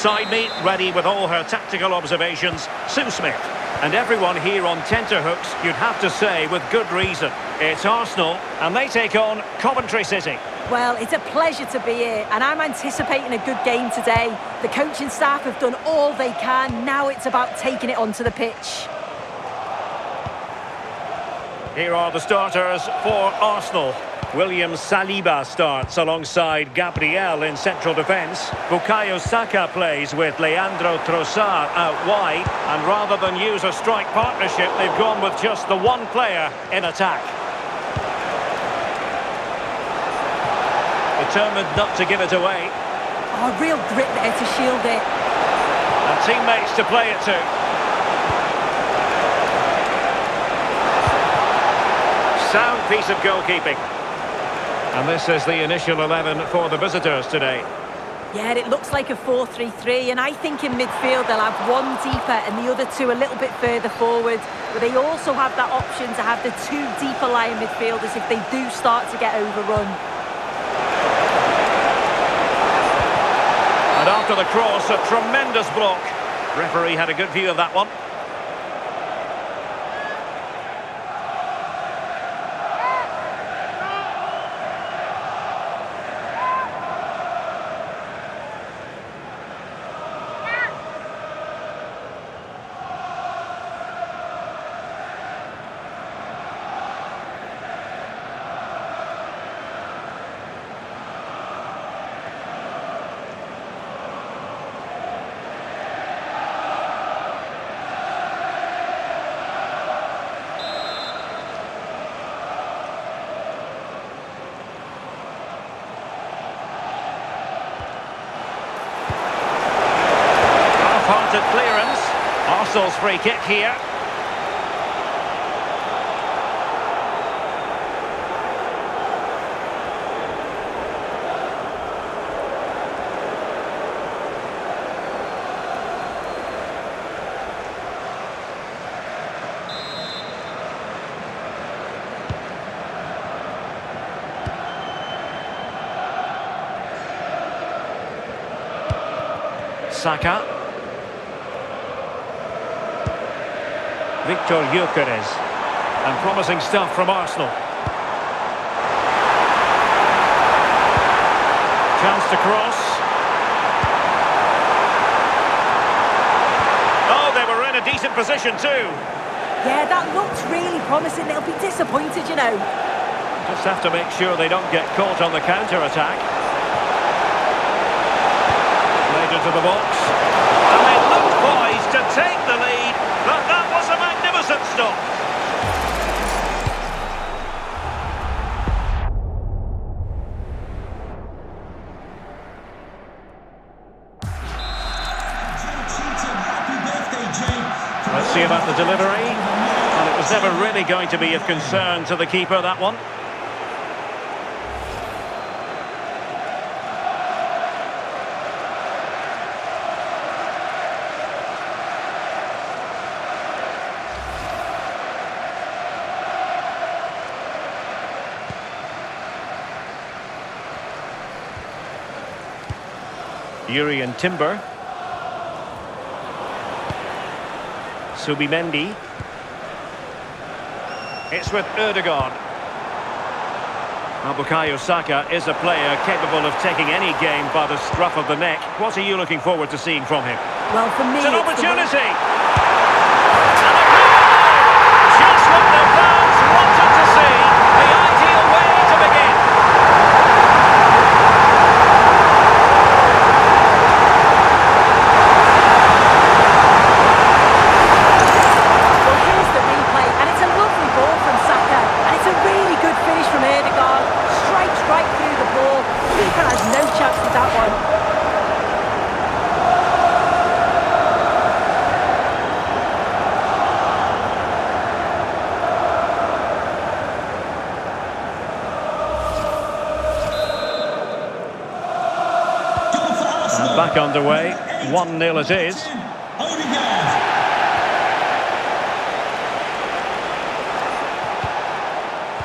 Beside me, ready with all her tactical observations, Sue Smith. And everyone here on tenterhooks, you'd have to say, with good reason. It's Arsenal, and they take on Coventry City. Well, it's a pleasure to be here, and I'm anticipating a good game today. The coaching staff have done all they can. Now it's about taking it onto the pitch. Here are the starters for Arsenal. William Saliba starts alongside Gabriel in central defence. Bukayo Saka plays with Leandro Trossard out wide. And rather than use a strike partnership, they've gone with just the one player in attack. Determined not to give it away. Oh, real grit there to shield it. And teammates to play it to. Sound piece of goalkeeping. And this is the initial 11 for the visitors today. Yeah, it looks like a 4-3-3, and I think in midfield they'll have one deeper and the other two a little bit further forward. But they also have that option to have the two deeper lying midfielders if they do start to get overrun. And after the cross, a tremendous block. Referee had a good view of that one. Half-hearted clearance. Arsenal's free kick here. Saka. Victor Gyökeres. And promising stuff from Arsenal. Chance to cross. Oh, they were in a decent position too. Yeah, that looked really promising. They'll be disappointed, you know. Just have to make sure they don't get caught on the counter-attack. Played into the box. And they look poised to take the lead, but that was a magnificent stop. Let's see about the delivery. Well, it was never really going to be of concern to the keeper, that one. Yuri and Timber. Subimendi. It's with Erdogan. Now Bukayo Saka is a player capable of taking any game by the scruff of the neck. What are you looking forward to seeing from him? Well, for me, it's an opportunity! And a goal! Just what the fans wanted to see. The ideal way to begin. Back underway, 1-0 it is.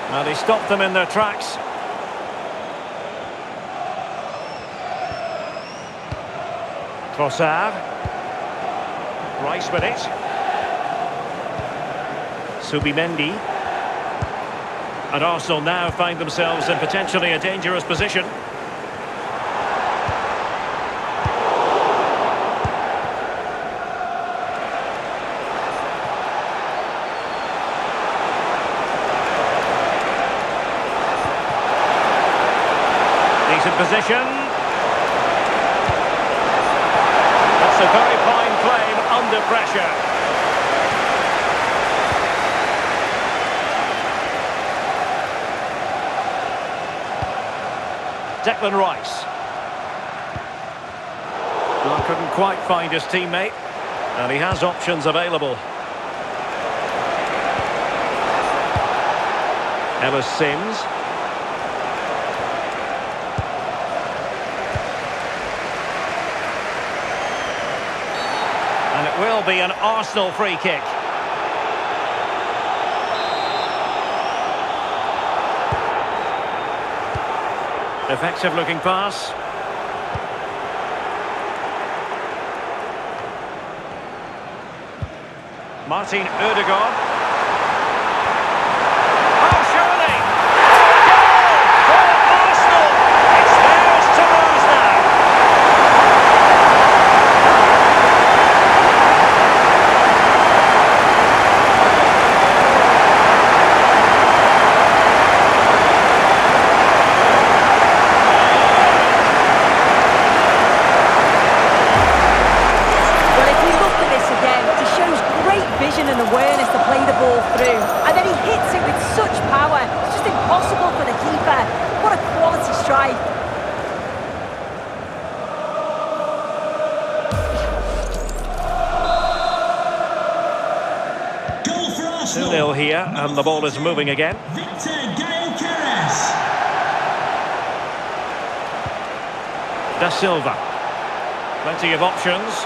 Now they stopped them in their tracks. Trossard. Rice with it. Subimendi. And Arsenal now find themselves in potentially a dangerous position. Decent position. That's a very fine claim under pressure. Declan Rice. Well, couldn't quite find his teammate, and he has options available. Ellis Sims. And it will be an Arsenal free kick. Effective looking pass. Martin Ødegaard. Oh, surely! Goal for Arsenal! It's theirs to lose now. And awareness to play the ball through, and then he hits it with such power. It's just impossible for the keeper. What a quality strike. Goal for Arsenal. 2-0 here, and the ball is moving again. Da Silva. Plenty of options.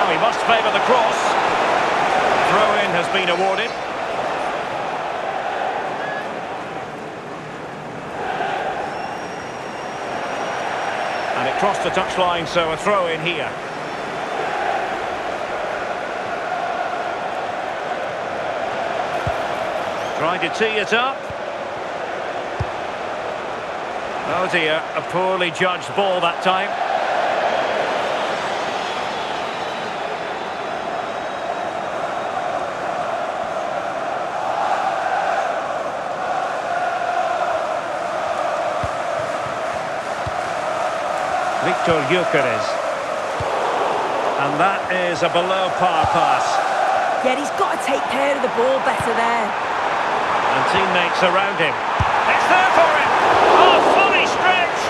He must favour the cross. Throw-in has been awarded. And it crossed the touchline, so a throw-in here. Trying to tee it up. Oh dear, a poorly judged ball that time. Victor Gyökeres. And that is a below-par pass. Yeah, he's got to take care of the ball better there. And teammates around him. It's there for him! Oh, fully stretched!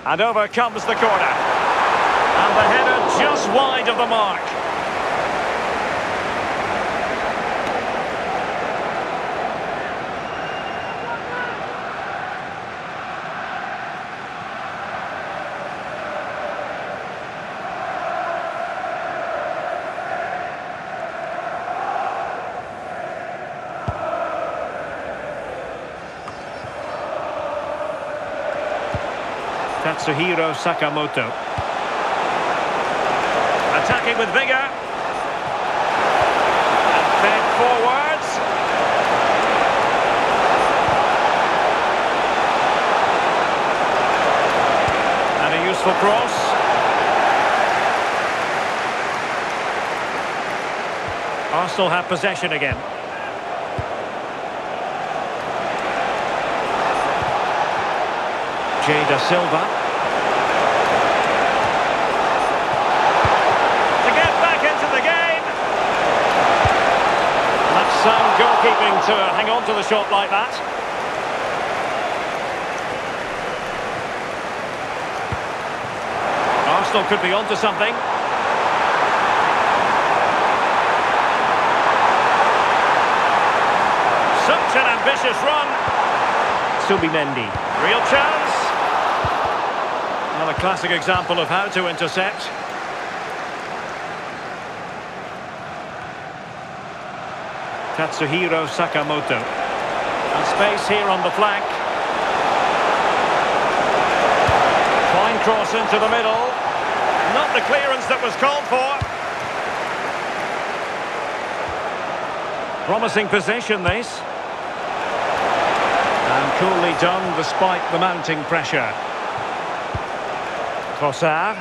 And over comes the corner. And the header just wide of the mark. Tatsuhiro Sakamoto. Attacking with vigour. And fed forwards. And a useful cross. Arsenal have possession again. Da Silva. To get back into the game. And that's sound goalkeeping to hang on to the shot like that. Arsenal could be onto something. Such an ambitious run. Subimendi. Real chance. Another classic example of how to intercept. Katsuhiro Sakamoto. And space here on the flank. Fine cross into the middle. Not the clearance that was called for. Promising possession, this. And coolly done despite the mounting pressure. Trossard.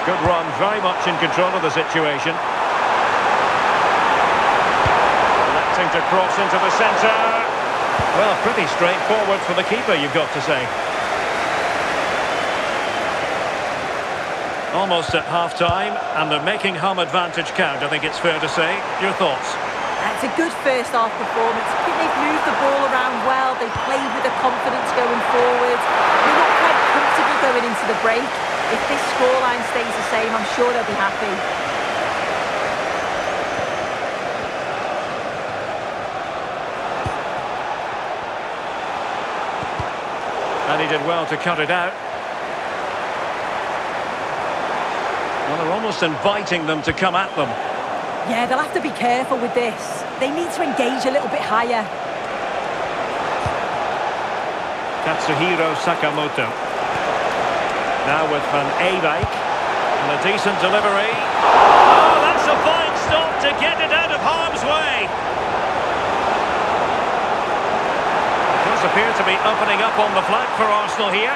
Good run, very much in control of the situation. Electing to cross into the centre. Well, pretty straightforward for the keeper, you've got to say. Almost at half-time, and they're making home advantage count, I think it's fair to say. Your thoughts? It's a good first-half performance. I think they've moved the ball around well. They played with the confidence going forward. They look quite comfortable going into the break. If this scoreline stays the same, I'm sure they'll be happy. And he did well to cut it out. Well, they're almost inviting them to come at them. Yeah, they'll have to be careful with this. They need to engage a little bit higher. Katsuhiro Sakamoto. Now with Van Eyck. And a decent delivery. Oh, that's a fine stop to get it out of harm's way. It does appear to be opening up on the flank for Arsenal here.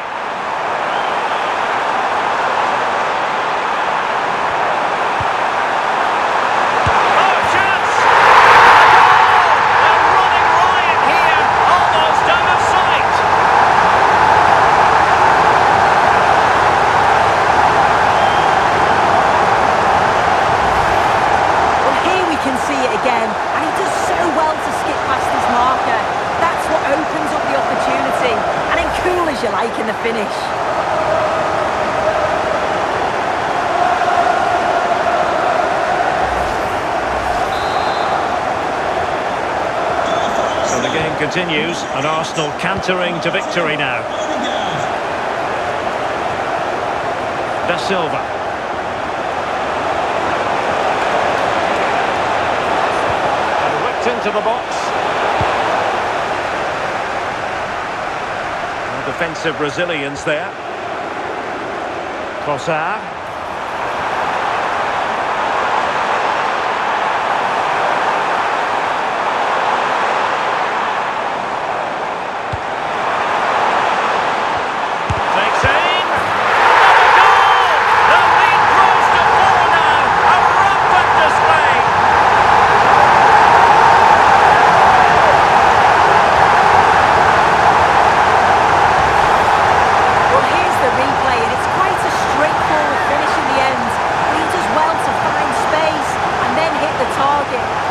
You like in the finish. So the game continues, and Arsenal cantering to victory now. Da Silva. And whipped into the box. Defensive resilience there. Trossard. Takes aim. Another goal! The lead grows to 4 now. A rampant display.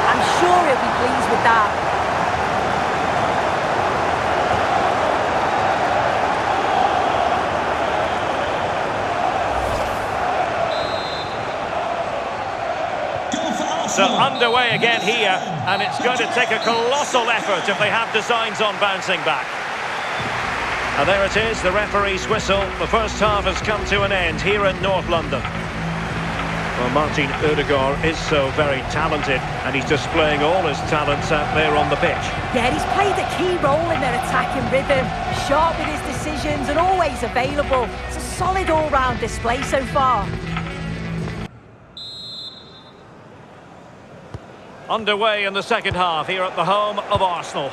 I'm sure he'll be pleased with that. So underway again here, and it's going to take a colossal effort if they have designs on bouncing back. And there it is, the referee's whistle. The first half has come to an end here in North London. Well, Martin Ødegaard is so very talented, and he's displaying all his talents out there on the pitch. Yeah, he's played a key role in their attacking rhythm, sharp with his decisions and always available. It's a solid all-round display so far. Underway in the second half here at the home of Arsenal.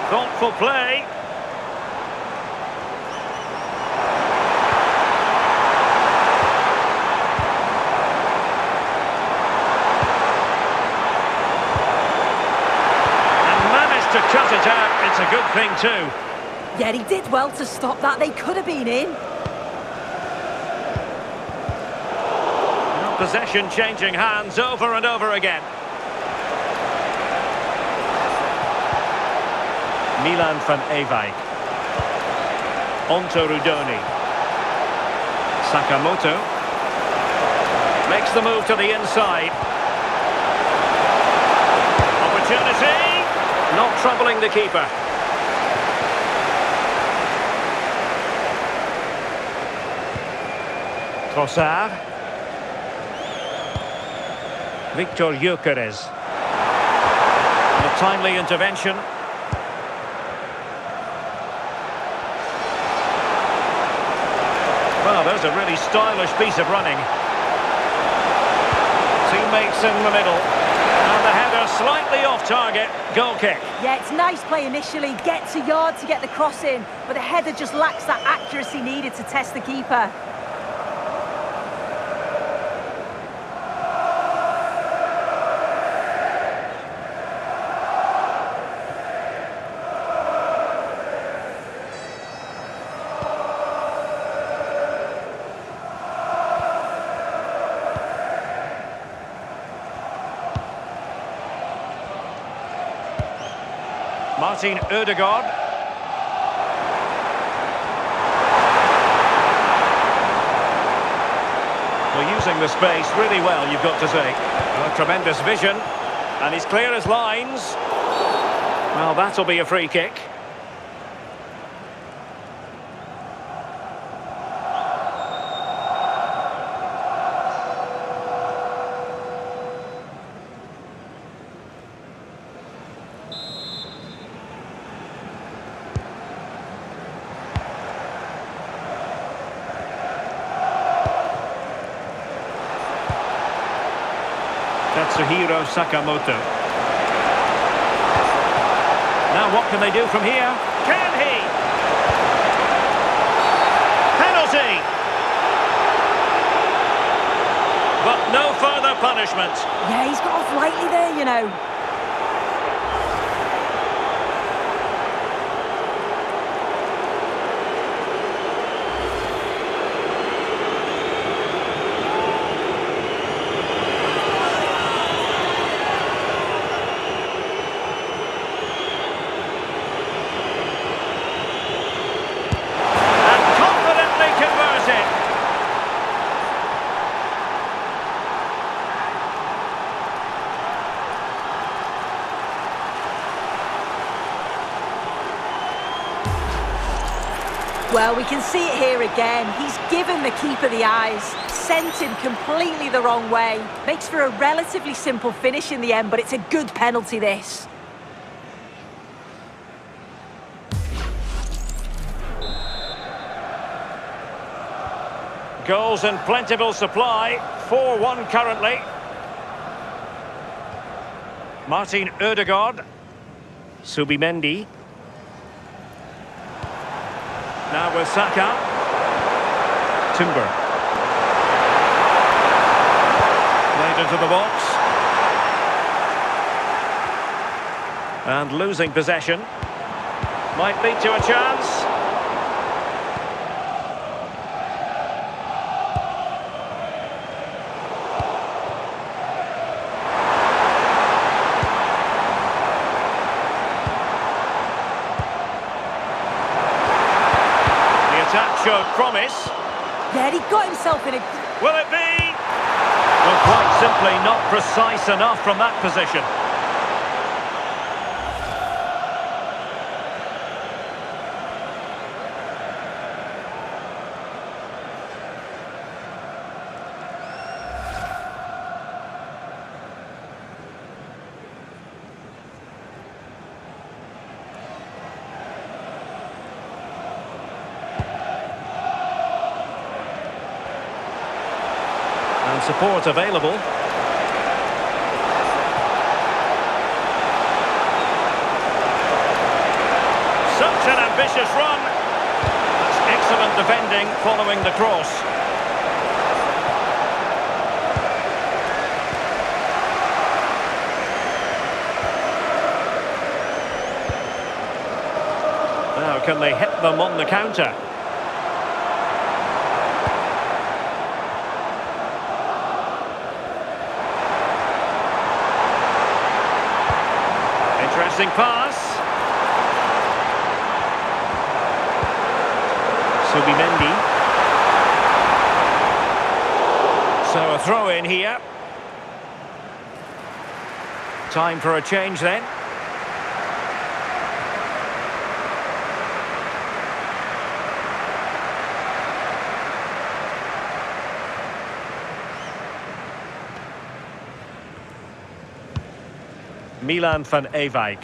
Thoughtful play. And managed to cut it out. It's a good thing too. Yeah, he did well to stop that. They could have been in. Possession changing hands over and over again. Milan van Eyck. Onto Rudoni. Sakamoto makes the move to the inside. Opportunity, not troubling the keeper. Trossard. Victor Gyökeres. A timely intervention. Well, there's a really stylish piece of running. Teammates in the middle. And the header slightly off target. Goal kick. Yeah, it's nice play initially. Gets a yard to get the cross in. But the header just lacks that accuracy needed to test the keeper. Martin Ødegaard. Well, using the space really well, you've got to say. A tremendous vision. And he's clear as lines. Well, that'll be a free kick. Katsuhiro Sakamoto. Now what can they do from here? Can he? Penalty! But no further punishment. Yeah, he's got off lightly there, you know. Well, we can see it here again. He's given the keeper the eyes, sent him completely the wrong way. Makes for a relatively simple finish in the end, but it's a good penalty, this. Goals in plentiful supply, 4-1 currently. Martin Ødegaard. Subimendi. Now with Saka. Timber. Played into the box. And losing possession. Might lead to a chance. That showed promise. Yeah, he got himself in a... Will it be? Well, quite simply not precise enough from that position. And support available. Such an ambitious run. That's excellent defending following the cross. Now can they hit them on the counter? Interesting pass. Subimendi. So a throw in here. Time for a change then. Milan van Ewijk.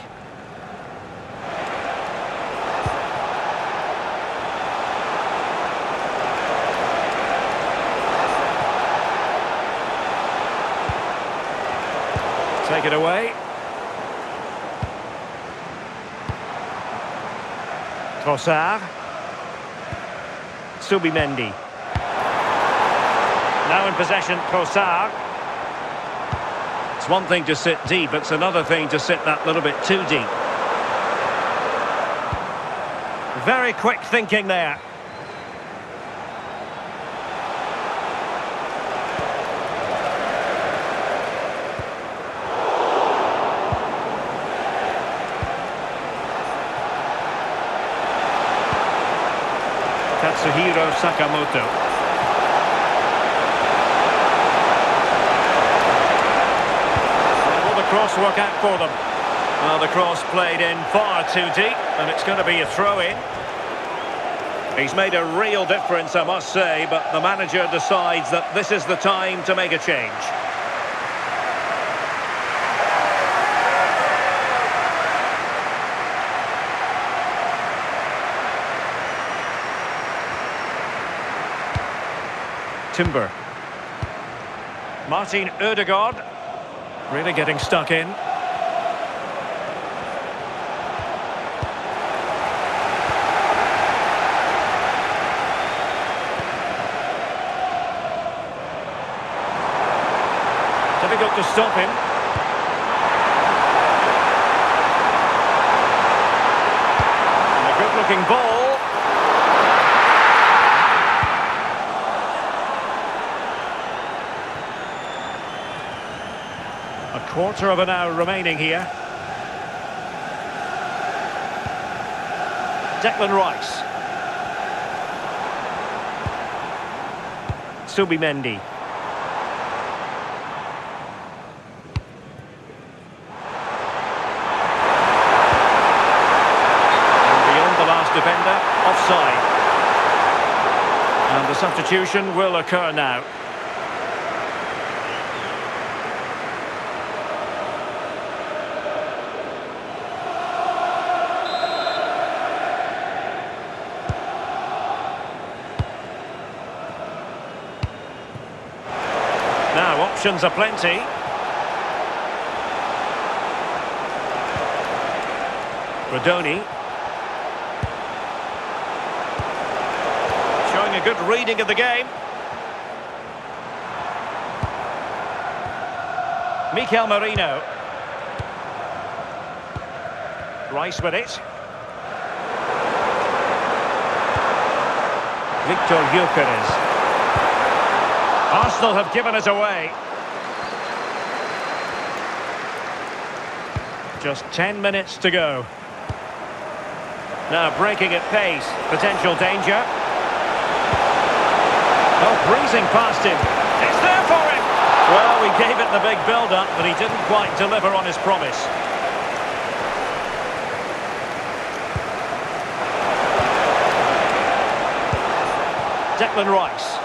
Take it away. Trossard. Subimendi. Now in possession, Trossard. It's one thing to sit deep, it's another thing to sit that little bit too deep. Very quick thinking there. Katsuhiro Sakamoto. Cross work out for them. Well, the cross played in far too deep, and it's going to be a throw-in. He's made a real difference, I must say, but the manager decides that this is the time to make a change. Timber. Martin Ødegaard. Really getting stuck in. Difficult to stop him. And a good-looking ball. Quarter of an hour remaining here. Declan Rice. Subimendi. And beyond the last defender, offside. And the substitution will occur now. Now, options are plenty. Rodoni. Showing a good reading of the game. Mikel Merino. Rice with it. Victor Gyökeres. Arsenal have given us away. Just 10 minutes to go. Now breaking at pace. Potential danger. Oh, breezing past him. It's there for him. Well, we gave it the big build-up, but he didn't quite deliver on his promise. Declan Rice.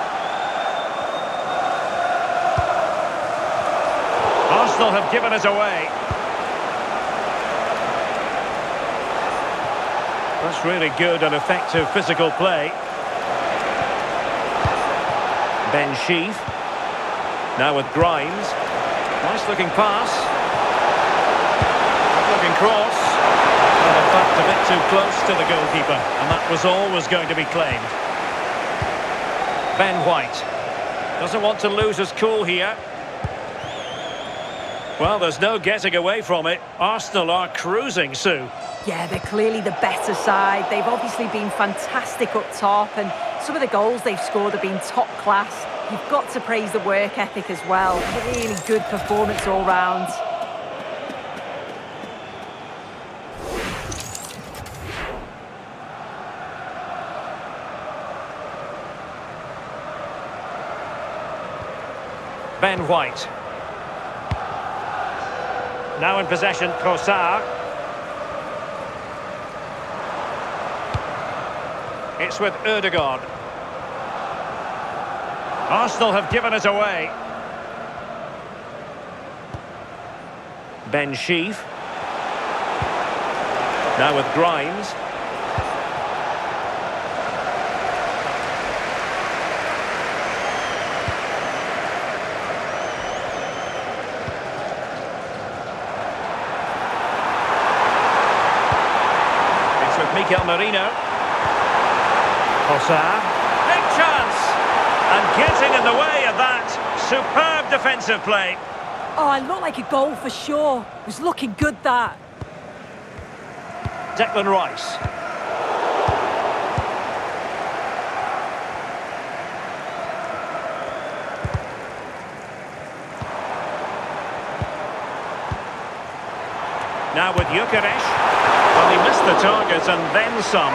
Arsenal have given us away. That's really good and effective physical play. Ben Sheaf. Now with Grimes. Nice looking pass. Good looking cross. And in fact a bit too close to the goalkeeper. And that was always going to be claimed. Ben White. Doesn't want to lose his cool here. Well, there's no getting away from it. Arsenal are cruising, Sue. Yeah, they're clearly the better side. They've obviously been fantastic up top, and some of the goals they've scored have been top class. You've got to praise the work ethic as well. Really good performance all round. Ben Wright. Now in possession, Trossard. It's with Ødegaard. Arsenal have given it away. Ben Sheaf. Now with Grimes. It's with Mikel Merino. Trossard. Big chance! And getting in the way of that. Superb defensive play. Oh, it looked like a goal for sure. It was looking good, that. Declan Rice. Now with Gyökeres. Well, he missed the target and then some.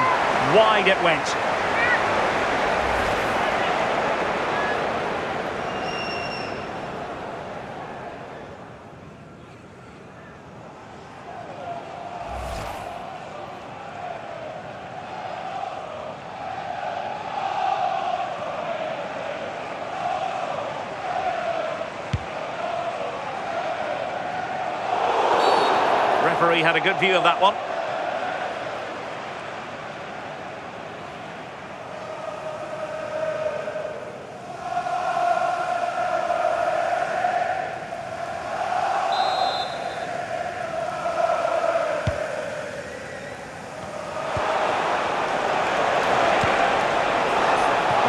Wide it went. Referee had a good view of that one.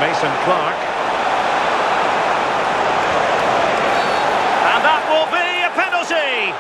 Mason Clark. And that will be a penalty!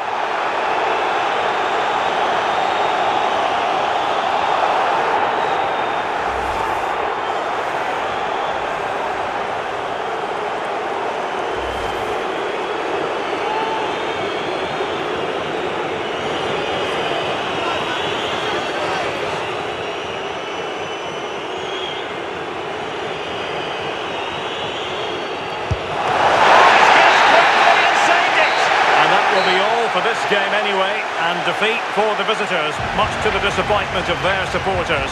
For this game anyway, and defeat for the visitors, much to the disappointment of their supporters.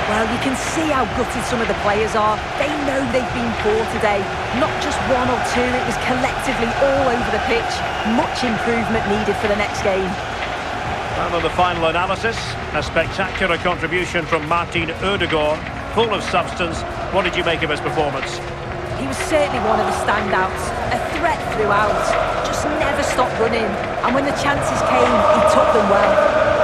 Well, you can see how gutted some of the players are. They know they've been poor today. Not just one or two, it was collectively all over the pitch. Much improvement needed for the next game. And on the final analysis, a spectacular contribution from Martin Ødegaard, full of substance. What did you make of his performance? He was certainly one of the standouts, a threat throughout, just never stopped running, and when the chances came, he took them well.